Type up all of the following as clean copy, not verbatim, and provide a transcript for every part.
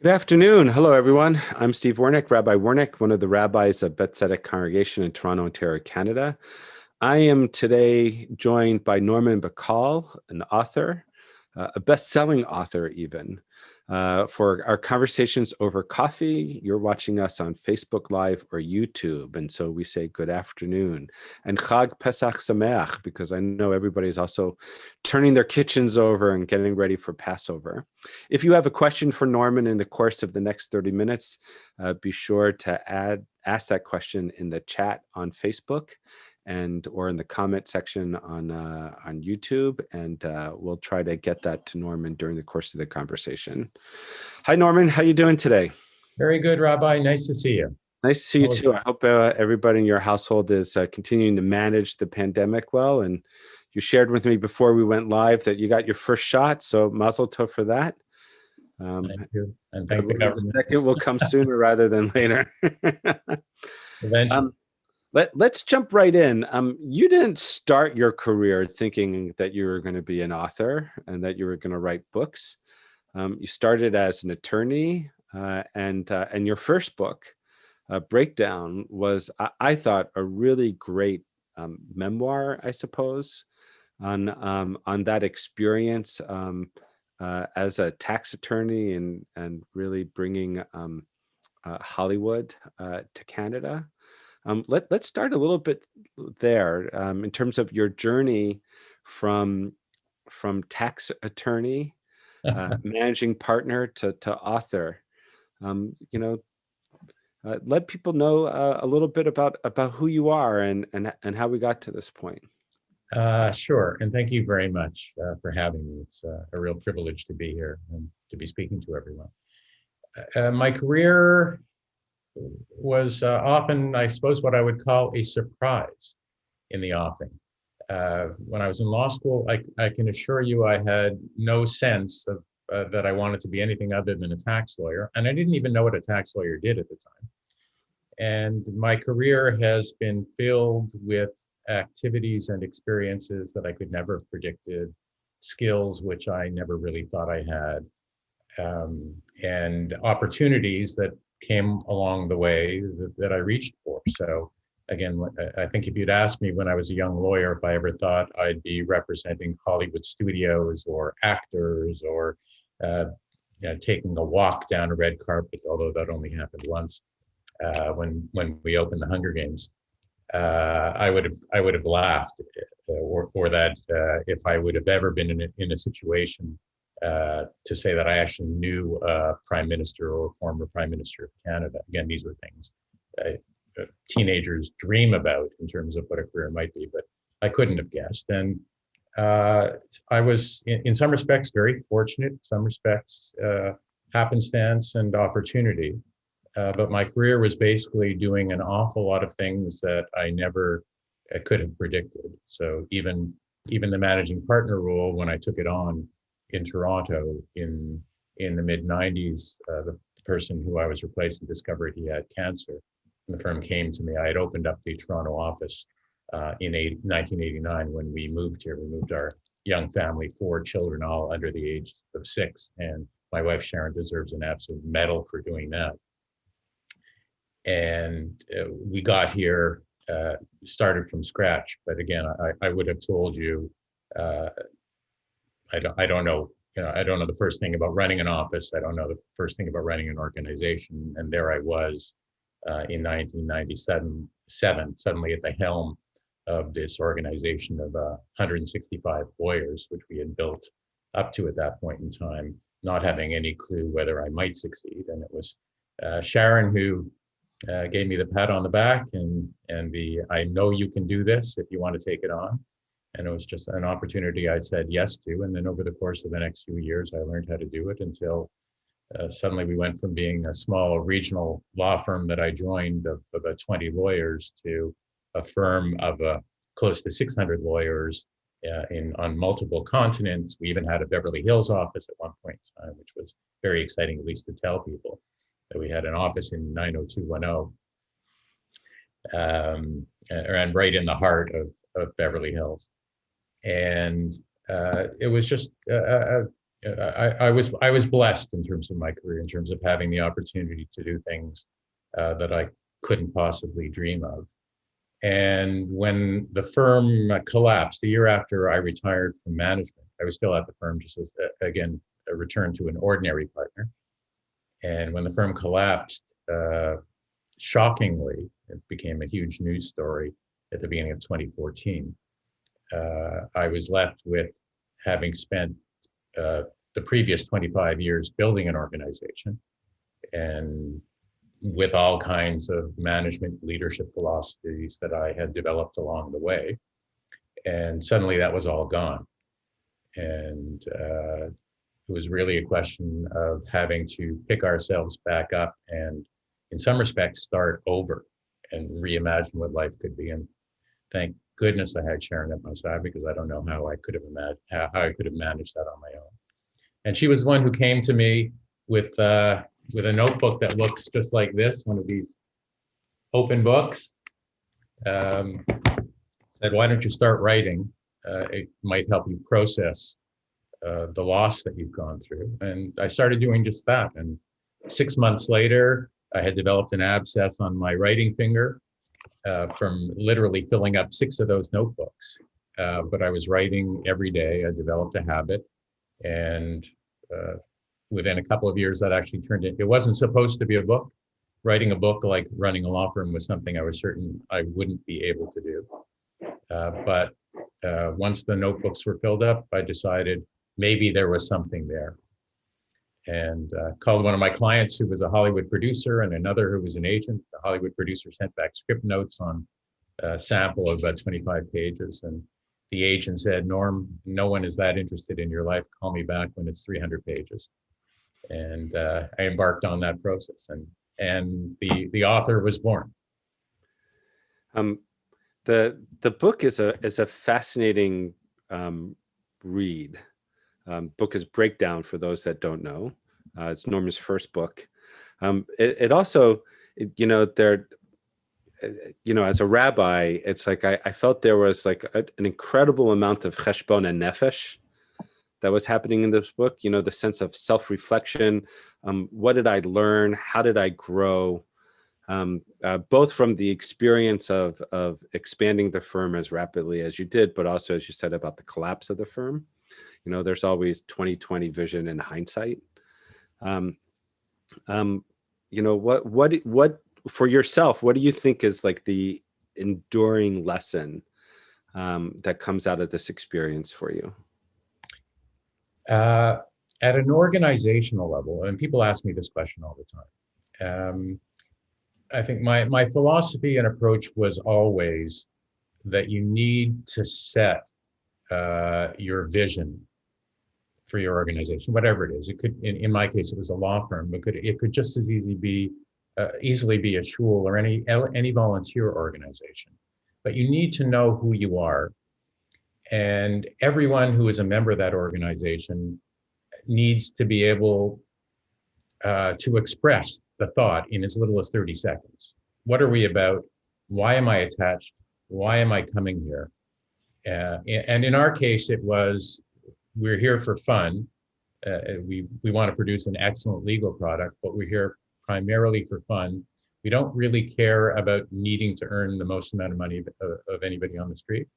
Good afternoon. Hello, everyone. I'm Steve Wernick, Rabbi Wernick, one of the rabbis of Beth Tzedec congregation in Toronto, Ontario, Canada. I am today joined by Norman Bacal, an author, a best-selling author even, for our conversations over coffee. You're watching us on Facebook Live or YouTube, and so we say good afternoon. And Chag Pesach Sameach, because I know everybody's also turning their kitchens over and getting ready for Passover. If you have a question for Norman in the course of the next 30 minutes, be sure to ask that question in the chat on Facebook or in the comment section on YouTube, and we'll try to get that to Norman during the course of the conversation. Hi, Norman. How you doing today? Very good, Rabbi. Nice to see you. Nice to see you too. I hope everybody in your household is continuing to manage the pandemic well. And you shared with me before we went live that you got your first shot, so mazel tov for that. Thank you, and thank the government. The second will come sooner rather than later. Eventually. Let's jump right in. You didn't start your career thinking that you were going to be an author and that you were going to write books. You started as an attorney, and your first book, Breakdown, was, I thought, a really great memoir, I suppose, on that experience as a tax attorney and really bringing Hollywood to Canada. Let's start a little bit there in terms of your journey from tax attorney, managing partner to author. Let people know a little bit about who you are and how we got to this point. Sure, and thank you very much for having me. It's a real privilege to be here and to be speaking to everyone. My career was often, I suppose, what I would call a surprise in the offing. When I was in law school, I can assure you I had no sense of that I wanted to be anything other than a tax lawyer, and I didn't even know what a tax lawyer did at the time. And my career has been filled with activities and experiences that I could never have predicted, skills which I never really thought I had, and opportunities that came along the way that I reached for. So again, I think if you'd asked me when I was a young lawyer if I ever thought I'd be representing Hollywood studios or actors or taking a walk down a red carpet, although that only happened once when we opened the Hunger Games, I would have laughed, or that if I would have ever been in a situation to say that I actually knew a prime minister or a former prime minister of Canada. Again, these were things teenagers dream about in terms of what a career might be, but I couldn't have guessed. And I was, in some respects, very fortunate. In some respects, happenstance and opportunity. But my career was basically doing an awful lot of things that I never could have predicted. So even the managing partner role, when I took it on in Toronto in the mid-90s, the person who I was replacing discovered he had cancer. And the firm came to me. I had opened up the Toronto office in 1989 when we moved here. We moved our young family, 4 children, all under the age of 6. And my wife, Sharon, deserves an absolute medal for doing that. And we got here, started from scratch. But again, I would have told you, I don't know. I don't know the first thing about running an office. I don't know the first thing about running an organization. And there I was in 1997, suddenly at the helm of this organization of 165 lawyers, which we had built up to at that point in time, not having any clue whether I might succeed. And it was Sharon who gave me the pat on the back and the I know you can do this if you want to take it on. And it was just an opportunity I said yes to. And then over the course of the next few years, I learned how to do it until suddenly we went from being a small regional law firm that I joined of about 20 lawyers to a firm of close to 600 lawyers on multiple continents. We even had a Beverly Hills office at one point in time, which was very exciting, at least to tell people that we had an office in 90210. And right in the heart of Beverly Hills. And it was just I was blessed in terms of my career, in terms of having the opportunity to do things that I couldn't possibly dream of. And when the firm collapsed, the year after I retired from management, I was still at the firm, just as, again, a return to an ordinary partner. And when the firm collapsed, shockingly, it became a huge news story at the beginning of 2014. I was left with having spent the previous 25 years building an organization and with all kinds of management leadership philosophies that I had developed along the way. And suddenly that was all gone. And it was really a question of having to pick ourselves back up and, in some respects, start over and reimagine what life could be. And thank goodness I had Sharon at my side, because I don't know how I could have how I could have managed that on my own. And she was the one who came to me with a notebook that looks just like this, one of these open books. Said, why don't you start writing? It might help you process the loss that you've gone through. And I started doing just that. And 6 months later, I had developed an abscess on my writing finger from literally filling up 6 of those notebooks. But I was writing every day. I developed a habit. And within a couple of years, that actually turned it wasn't supposed to be a book. Writing a book like running a law firm was something I was certain I wouldn't be able to do. But once the notebooks were filled up, I decided maybe there was something there. And called one of my clients who was a Hollywood producer and another who was an agent. The Hollywood producer sent back script notes on a sample of about 25 pages. And the agent said, Norm, no one is that interested in your life. Call me back when it's 300 pages. And I embarked on that process, and the author was born. The book is a fascinating read. Book is Breakdown, for those that don't know. It's Norman's first book. It also, as a rabbi, it's like I felt there was like an incredible amount of cheshbon and nefesh that was happening in this book. The sense of self-reflection. What did I learn? How did I grow? Both from the experience of expanding the firm as rapidly as you did, but also, as you said, about the collapse of the firm. There's always 20/20 vision in hindsight. What for yourself, what do you think is like the enduring lesson that comes out of this experience for you? At an organizational level, and people ask me this question all the time, I think my philosophy and approach was always that you need to set your vision for your organization, whatever it is. It could, in my case, it was a law firm, but it could just as easily be a shul or any volunteer organization. But you need to know who you are, and everyone who is a member of that organization needs to be able to express the thought in as little as 30 seconds. What are we about? Why am I attached? Why am I coming here? And in our case, it was, we're here for fun. We want to produce an excellent legal product, but we're here primarily for fun. We don't really care about needing to earn the most amount of money of anybody on the street.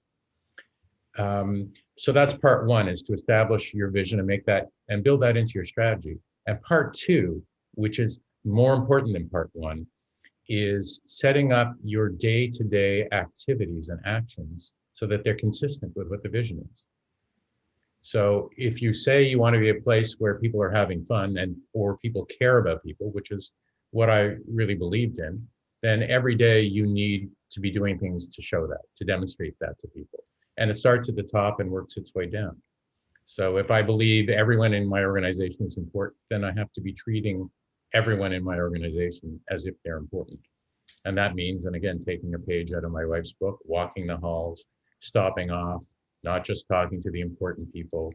So that's part one, is to establish your vision and make that and build that into your strategy. And part two, which is more important than part one, is setting up your day-to-day activities and actions so that they're consistent with what the vision is. So if you say you want to be a place where people are having fun or people care about people, which is what I really believed in, then every day you need to be doing things to show that, to demonstrate that to people. And it starts at the top and works its way down. So if I believe everyone in my organization is important, then I have to be treating everyone in my organization as if they're important. And that means, and again, taking a page out of my wife's book, walking the halls, stopping off, not just talking to the important people,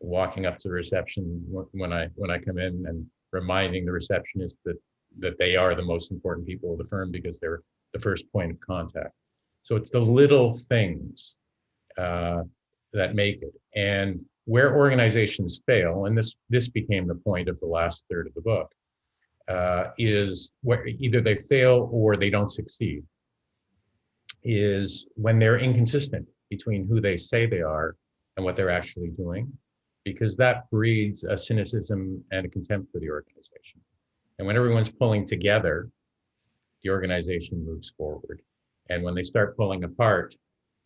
walking up to the reception when I come in and reminding the receptionist that they are the most important people of the firm because they're the first point of contact. So it's the little things that make it. And where organizations fail, and this became the point of the last third of the book, is where either they fail or they don't succeed, is when they're inconsistent between who they say they are and what they're actually doing, because that breeds a cynicism and a contempt for the organization. And when everyone's pulling together, the organization moves forward. And when they start pulling apart,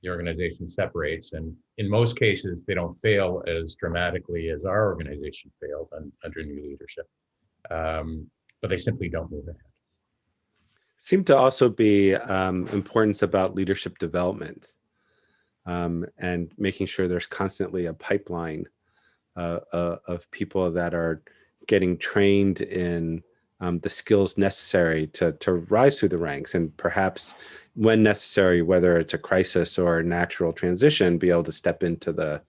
the organization separates. And in most cases, they don't fail as dramatically as our organization failed under new leadership. But they simply don't move ahead. Seem to also be importance about leadership development and making sure there's constantly a pipeline of people that are getting trained in the skills necessary to rise through the ranks, and perhaps when necessary, whether it's a crisis or a natural transition, be able to step into the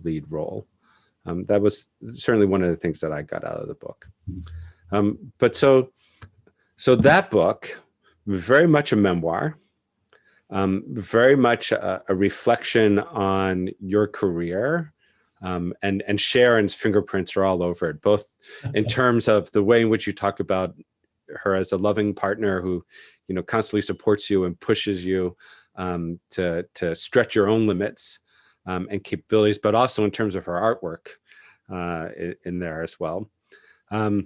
lead role. That was certainly one of the things that I got out of the book. But so that book, very much a memoir, very much a reflection on your career. And Sharon's fingerprints are all over it, both in terms of the way in which you talk about her as a loving partner who, constantly supports you and pushes you to stretch your own limits and capabilities, but also in terms of her artwork in there as well. I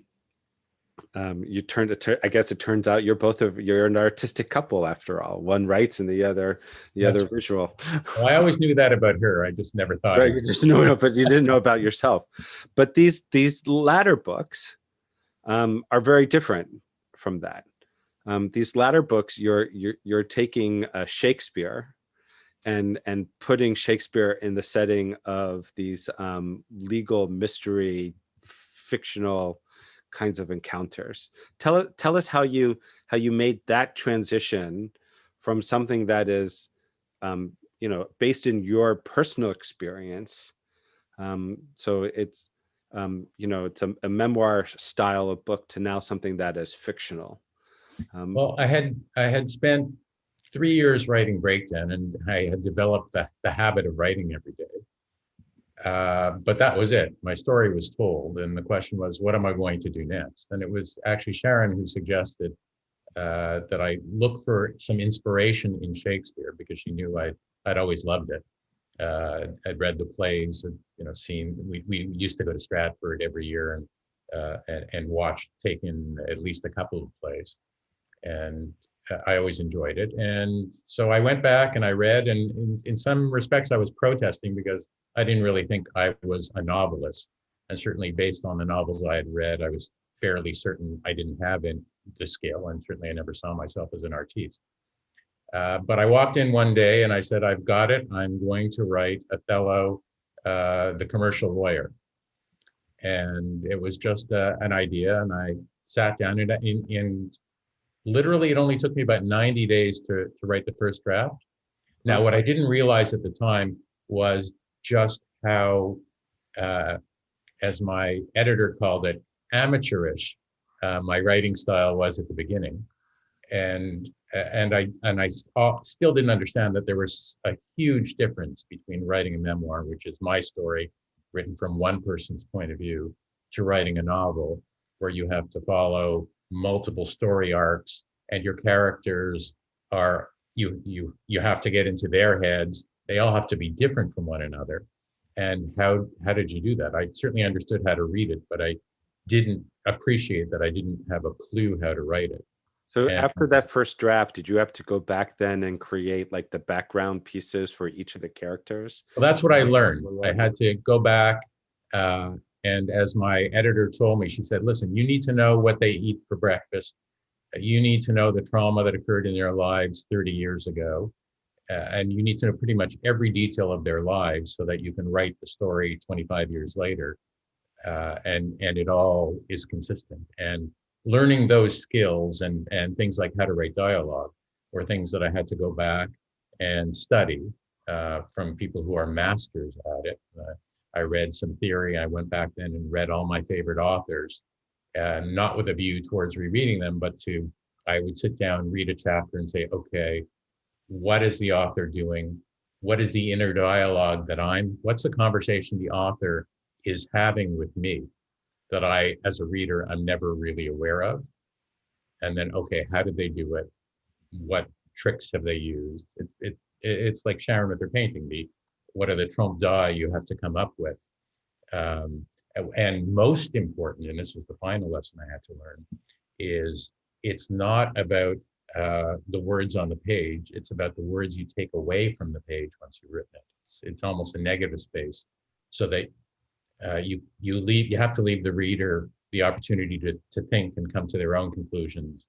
guess it turns out you're an artistic couple after all. One writes and the other visual. Well, I always knew that about her. I just never thought. Right, you just know, but you didn't know about yourself. But these latter books are very different from that. These latter books, you're taking Shakespeare and putting Shakespeare in the setting of these legal mystery, fictional kinds of encounters. Tell us how you made that transition from something that is based in your personal experience. So it's it's a memoir style of book to now something that is fictional. Well, I had spent 3 years writing breakdown, and I had developed the habit of writing every day. But that was it. My story was told, and the question was, what am I going to do next? And it was actually Sharon who suggested that I look for some inspiration in Shakespeare, because she knew I'd always loved it. I'd read the plays, and seen. We used to go to Stratford every year and take in at least a couple of plays, and I always enjoyed it. And so I went back and I read, and in some respects I was protesting because I didn't really think I was a novelist. And certainly based on the novels I had read, I was fairly certain I didn't have the skill, and certainly I never saw myself as an artiste. But I walked in one day and I said, I've got it. I'm going to write Othello, the commercial lawyer. And it was just an idea, and I sat down in literally, it only took me about 90 days to write the first draft. Now, what I didn't realize at the time was just how, as my editor called it, amateurish my writing style was at the beginning. And I still didn't understand that there was a huge difference between writing a memoir, which is my story written from one person's point of view, to writing a novel where you have to follow multiple story arcs, and your characters are you have to get into their heads. They all have to be different from one another. And how did you do that? I certainly understood how to read it, but I didn't appreciate that I didn't have a clue how to write it. So after that first draft, did you have to go back then and create like the background pieces for each of the characters? Well, that's what I learned. I had to go back. And as my editor told me, she said, listen, you need to know what they eat for breakfast. You need to know the trauma that occurred in their lives 30 years ago. And you need to know pretty much every detail of their lives so that you can write the story 25 years later. And it all is consistent. And learning those skills and things like how to write dialogue were things that I had to go back and study from people who are masters at it. I read some theory. I went back then and read all my favorite authors, not with a view towards rereading them, but I would sit down, read a chapter and say, okay, what is the author doing? what is the inner dialogue what's the conversation the author is having with me that I, as a reader, I'm never really aware of? And then, okay, how did they do it? What tricks have they used? It's like Sharon with her painting. What are the trompe d'oeil you have to come up with? Um, and most important, and this was the final lesson I had to learn, is it's not about the words on the page. It's about the words you take away from the page once you've written it. It's almost a negative space, so that you have to leave the reader the opportunity to think and come to their own conclusions,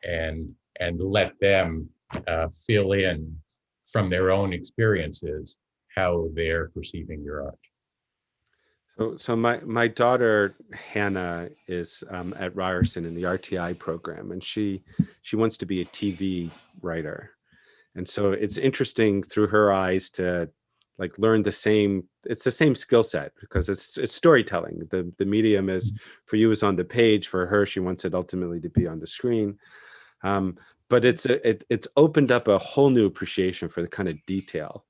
and let them fill in from their own experiences how they're perceiving your art. So my daughter Hannah is at Ryerson in the RTI program, and she wants to be a TV writer, and so it's interesting through her eyes to like learn it's the same skill set, because it's storytelling. The medium is, for you, is on the page. For her, she wants it ultimately to be on the screen. But it's opened up a whole new appreciation for the kind of detail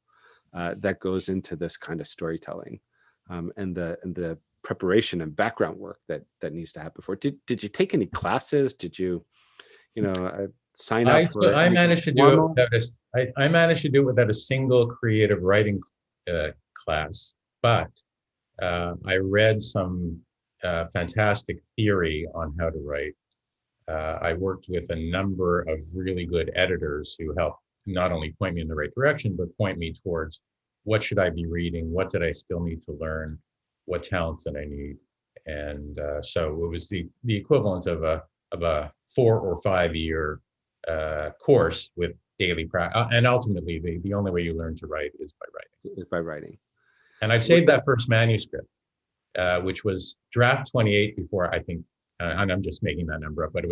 that goes into this kind of storytelling, and the preparation and background work that needs to happen for it. Did you take any classes? Did you sign up for I anything managed to do it formal? I managed to do it without a single creative writing class, but I read some fantastic theory on how to write. I worked with a number of really good editors who helped not only point me in the right direction, but point me towards what should I be reading, what did I still need to learn, what talents did I need. And so it was the equivalent of a 4 or 5 year course with daily practice. And ultimately, the only way you learn to write is by writing. Is by writing. And I've saved that first manuscript, which was draft 28 before, I think, and I'm just making that number up, but it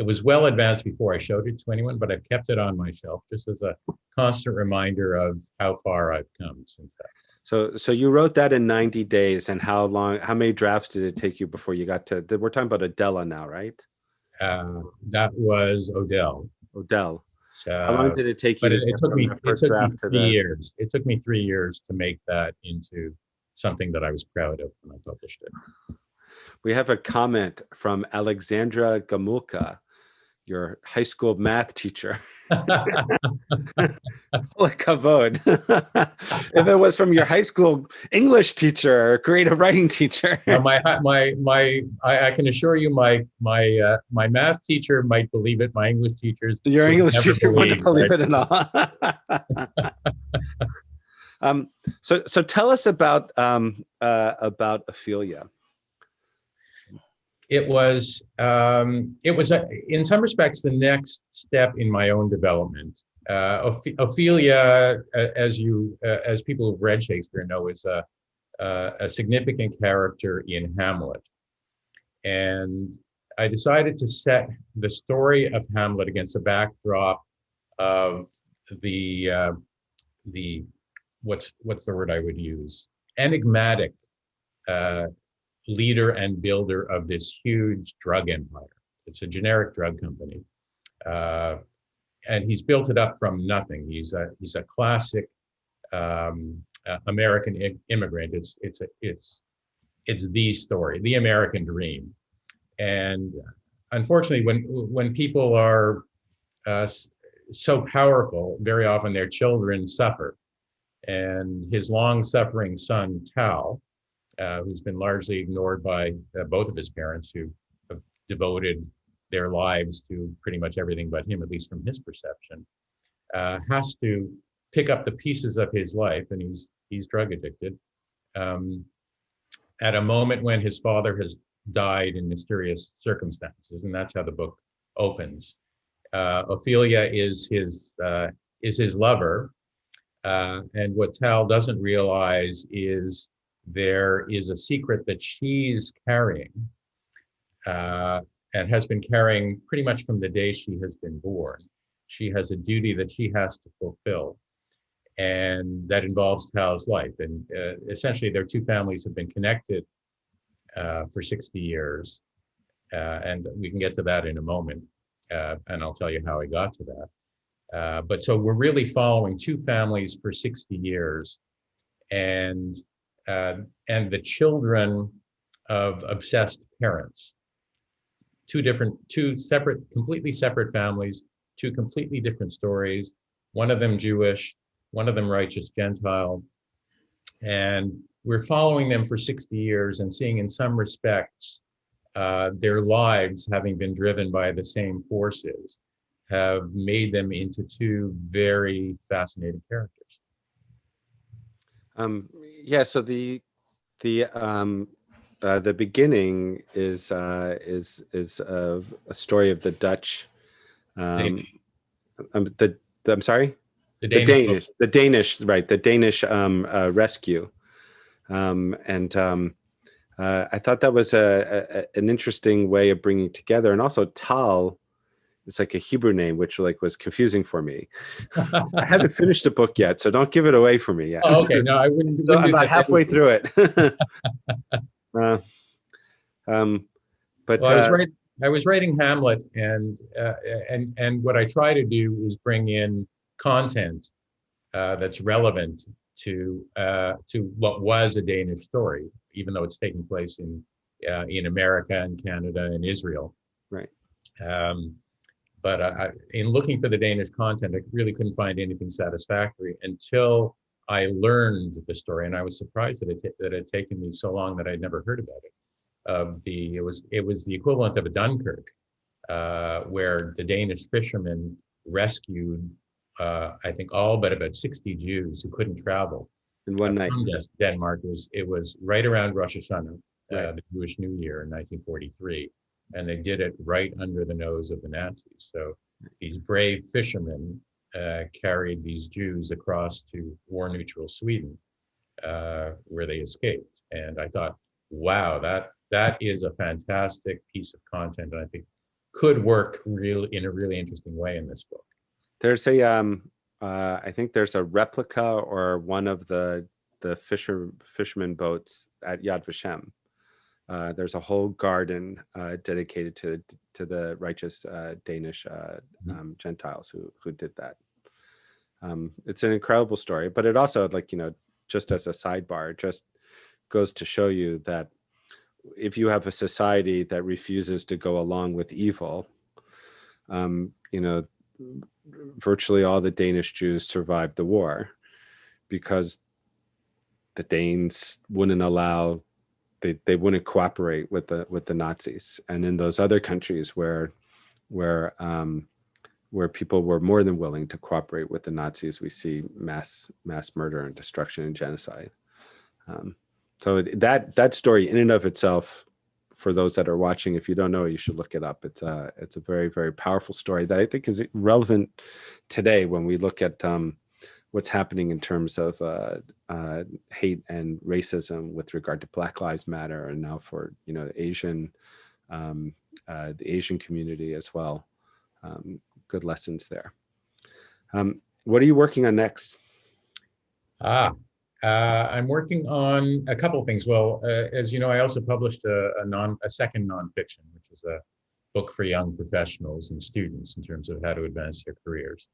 was well advanced before I showed it to anyone, but I've kept it on my shelf just as a constant reminder of how far I've come since that. So you wrote that in 90 days, and how many drafts did it take you before you got to, we're talking about Adela now, right? That was Odell. Odell. How long did it take you But to it get took from me the first draft to 3 the... years. It took me 3 years to make that into something that I was proud of when I published it. We have a comment from Alexandra Gamulka, your high school math teacher. Holy kavod. If it was from your high school English teacher or creative writing teacher. Now, I can assure you, my math teacher might believe it. My English teachers, your English never teacher wouldn't believe right? it at all. So tell us about Ophelia. It was in some respects the next step in my own development. Ophelia, as people who've read Shakespeare know, is a significant character in Hamlet, and I decided to set the story of Hamlet against the backdrop of the what's the word I would use, enigmatic leader and builder of this huge drug empire. It's a generic drug company, and he's built it up from nothing. He's a classic American immigrant. It's the story, the American dream. And unfortunately, when people are so powerful, very often their children suffer. And his long-suffering son Tal, who's been largely ignored by both of his parents, who have devoted their lives to pretty much everything but him, at least from his perception, has to pick up the pieces of his life, and he's drug addicted. At a moment when his father has died in mysterious circumstances, and that's how the book opens. Ophelia is his lover, and what Tal doesn't realize is there is a secret that she's carrying, and has been carrying pretty much from the day she has been born. She has a duty that she has to fulfill, and that involves Tal's life. And essentially, their two families have been connected for 60 years, and we can get to that in a moment, and I'll tell you how I got to that. But so we're really following two families for 60 years, and uh, and the children of obsessed parents. Two separate, completely separate families, two completely different stories. One of them Jewish, one of them righteous Gentile, and we're following them for 60 years and seeing, in some respects, their lives, having been driven by the same forces, have made them into two very fascinating characters. Um, yeah. So the beginning is a story of the Dutch. Um, Danish, I'm sorry, the Danish book. The Danish, right? The Danish rescue, and I thought that was an interesting way of bringing together, and also Tal. It's like a Hebrew name, which like was confusing for me. I haven't finished the book yet, so don't give it away for me yet. Oh, okay. No, I So wouldn't I'm do about that to halfway anybody. through it. uh, um, but Well, I was writing Hamlet, and what I try to do is bring in content that's relevant to what was a Danish story, even though it's taking place in America and Canada and Israel. right. Um, but in looking for the Danish content, I really couldn't find anything satisfactory until I learned the story, and I was surprised that it had taken me so long that I'd never heard about it. It was the equivalent of a Dunkirk, where the Danish fishermen rescued, I think, all but about 60 Jews who couldn't travel In one night. from Denmark. It was right around Rosh Hashanah, Right. the Jewish New Year in 1943, and they did it right under the nose of the Nazis. So these brave fishermen carried these Jews across to war-neutral Sweden, where they escaped. And I thought, wow, that is a fantastic piece of content, and I think could work really in a really interesting way in this book. There's a I think there's a replica or one of the fisherman boats at Yad Vashem. There's a whole garden dedicated to the righteous Danish Gentiles who did that. It's an incredible story, but it also, like, just as a sidebar, just goes to show you that if you have a society that refuses to go along with evil, you know, virtually all the Danish Jews survived the war because the Danes wouldn't allow, they wouldn't cooperate with the Nazis. And in those other countries where people were more than willing to cooperate with the Nazis, we see mass murder and destruction and genocide. So that story in and of itself, for those that are watching, if you don't know it, you should look it up. It's a very, very powerful story that I think is relevant today when we look at what's happening in terms of hate and racism with regard to Black Lives Matter, and now for the Asian community as well. Good lessons there. What are you working on next? I'm working on a couple of things. Well, as you know, I also published a second nonfiction, which is a book for young professionals and students in terms of how to advance their careers,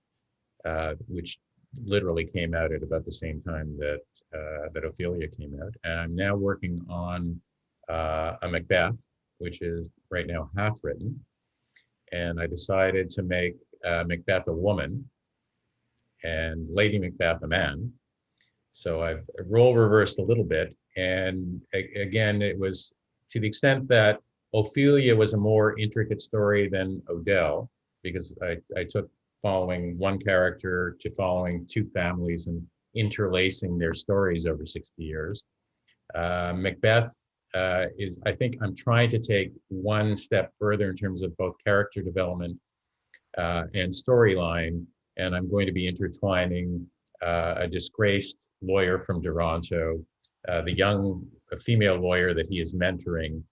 which literally came out at about the same time that Ophelia came out. And I'm now working on a Macbeth, which is right now half written. And I decided to make Macbeth a woman and Lady Macbeth a man. So I've role reversed a little bit. And again, it was to the extent that Ophelia was a more intricate story than Odell, because I took following one character to following two families and interlacing their stories over 60 years. Macbeth is, I think I'm trying to take one step further in terms of both character development and storyline. And I'm going to be intertwining a disgraced lawyer from Toronto, the young female lawyer that he is mentoring,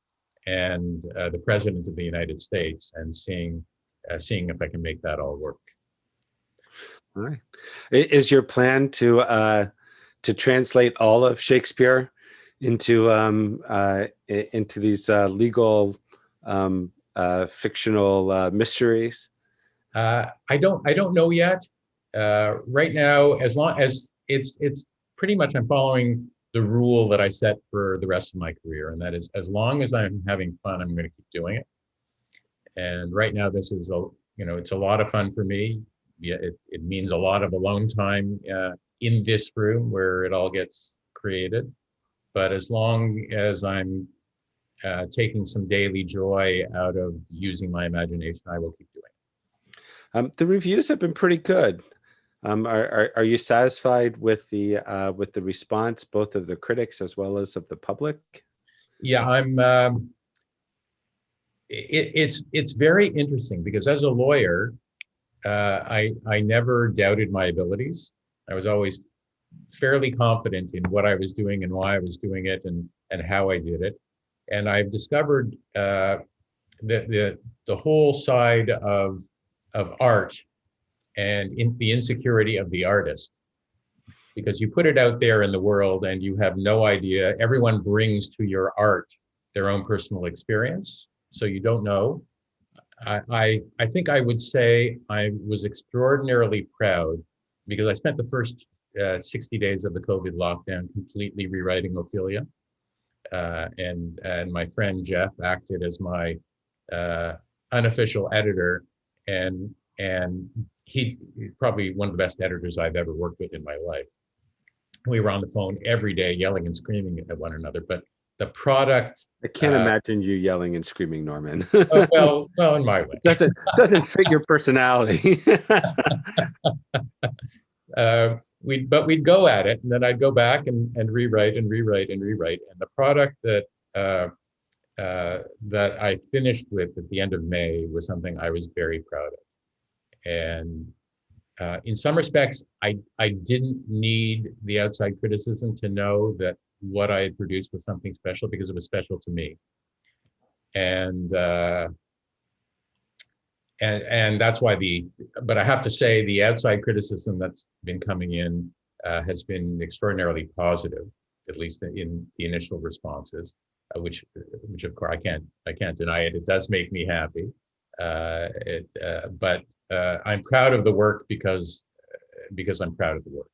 and the president of the United States, and seeing if I can make that all work. All right. Is your plan to translate all of Shakespeare into these legal fictional mysteries? I don't know yet. right now, as long as it's pretty much I'm following the rule that I set for the rest of my career, and that is as long as I'm having fun, I'm going to keep doing it. And right now, this is it's a lot of fun for me. Yeah, it means a lot of alone time in this room where it all gets created. But as long as I'm taking some daily joy out of using my imagination, I will keep doing it. The reviews have been pretty good. Are you satisfied with the response, both of the critics as well as of the public? Yeah, I'm. It's very interesting because as a lawyer, I never doubted my abilities. I was always fairly confident in what I was doing and why I was doing it and how I did it. And I've discovered that the whole side of art and the insecurity of the artist, because you put it out there in the world and you have no idea. Everyone brings to your art their own personal experience, so you don't know. I think I would say I was extraordinarily proud because I spent the first 60 days of the COVID lockdown completely rewriting Ophelia. And my friend Jeff acted as my unofficial editor, and he's probably one of the best editors I've ever worked with in my life. We were on the phone every day yelling and screaming at one another, but the product. I can't imagine you yelling and screaming, Norman. Well, in my way. Doesn't fit your personality. We'd go at it, and then I'd go back and rewrite and rewrite and rewrite. And the product that I finished with at the end of May was something I was very proud of. And in some respects, I didn't need the outside criticism to know that what I had produced was something special because it was special to me. And that's why but I have to say the outside criticism that's been coming in has been extraordinarily positive, at least in the initial responses, which of course I can't deny it. It does make me happy. But I'm proud of the work because I'm proud of the work,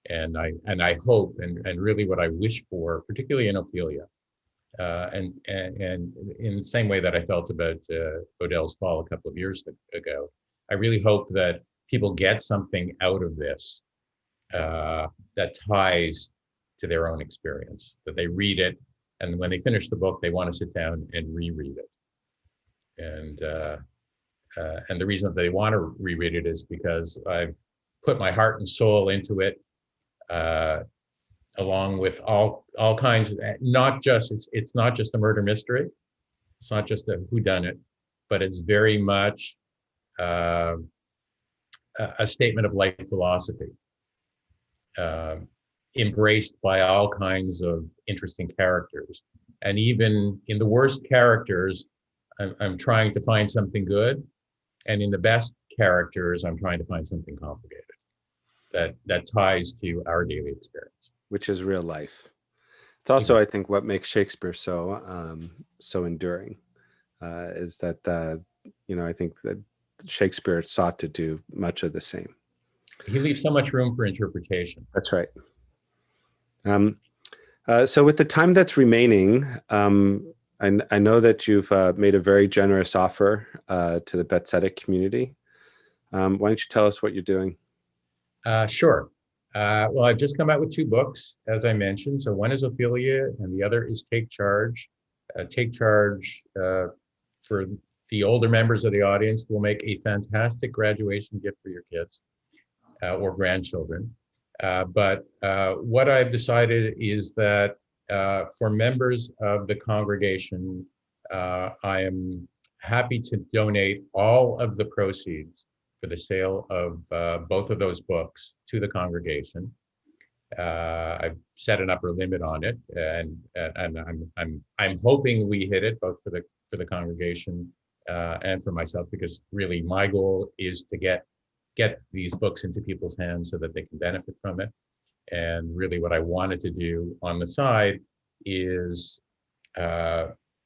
and I hope and really what I wish for, particularly in Ophelia, and in the same way that I felt about Odell's Fall a couple of years ago, I really hope that people get something out of this that ties to their own experience, that they read it, and when they finish the book, they want to sit down and reread it. And the reason that they want to reread it is because I've put my heart and soul into it, along with all kinds of, it's not just a murder mystery, it's not just a whodunit, but it's very much a statement of life philosophy, embraced by all kinds of interesting characters. And even in the worst characters, I'm trying to find something good. And in the best characters, I'm trying to find something complicated that ties to our daily experience. Which is real life. It's also, I think, what makes Shakespeare so enduring, is that I think that Shakespeare sought to do much of the same. He leaves so much room for interpretation. That's right. So with the time that's remaining, I know that you've made a very generous offer to the Beth Tzedec community. Why don't you tell us what you're doing? Sure. Well, I've just come out with 2 books, as I mentioned. So one is Ophelia, and the other is Take Charge. Take Charge, for the older members of the audience, will make a fantastic graduation gift for your kids or grandchildren. But what I've decided is that for members of the congregation, I am happy to donate all of the proceeds for the sale of both of those books to the congregation. I've set an upper limit on it, and I'm hoping we hit it both for the congregation and for myself, because really my goal is to get these books into people's hands so that they can benefit from it. And really what I wanted to do on the side is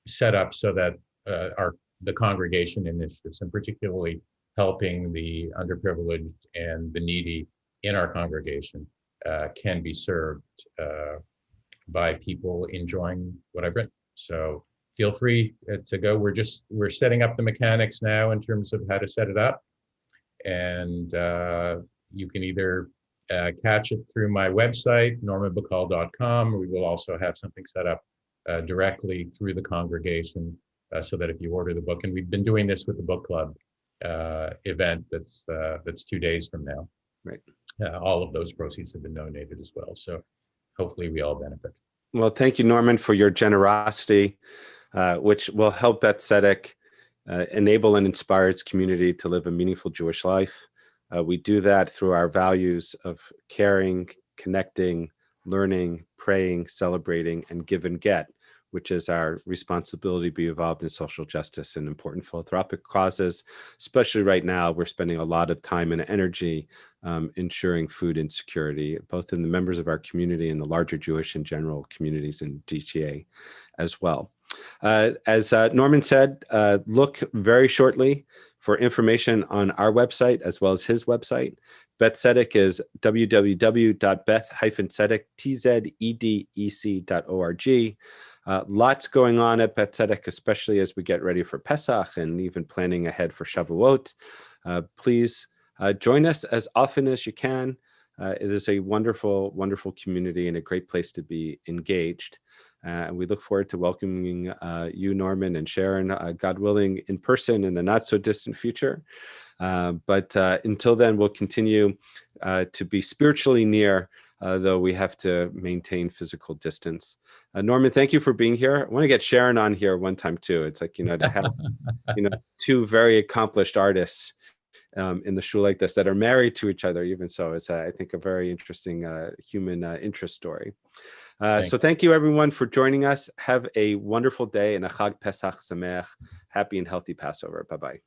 set up so that the congregation initiatives, and particularly helping the underprivileged and the needy in our congregation can be served by people enjoying what I've written. So feel free to go. We're setting up the mechanics now in terms of how to set it up. And you can either catch it through my website, normanbacal.com. We will also have something set up directly through the congregation so that if you order the book, and we've been doing this with the book club event that's 2 days from now. Right. All of those proceeds have been donated as well. So hopefully we all benefit. Well, thank you, Norman, for your generosity, which will help Beth Tzedec enable and inspire its community to live a meaningful Jewish life. We do that through our values of caring, connecting, learning, praying, celebrating, and give and get, which is our responsibility to be involved in social justice and important philanthropic causes. Especially right now, we're spending a lot of time and energy ensuring food insecurity, both in the members of our community and the larger Jewish and general communities in GTA as well. As Norman said, look very shortly for information on our website as well as his website. Beth Tzedec is www.beth-tzedec.org. Lots going on at Beth Tzedec, especially as we get ready for Pesach and even planning ahead for Shavuot. Please join us as often as you can. It is a wonderful, wonderful community and a great place to be engaged. And we look forward to welcoming you, Norman, and Sharon, God willing, in person in the not so distant future. But until then, we'll continue to be spiritually near, though we have to maintain physical distance. Norman, thank you for being here. I want to get Sharon on here one time too. It's like, to have, two very accomplished artists in the shul like this that are married to each other. Even so, it's I think a very interesting human interest story. So thank you everyone for joining us. Have a wonderful day and a Chag Pesach Sameach. Happy and healthy Passover. Bye-bye.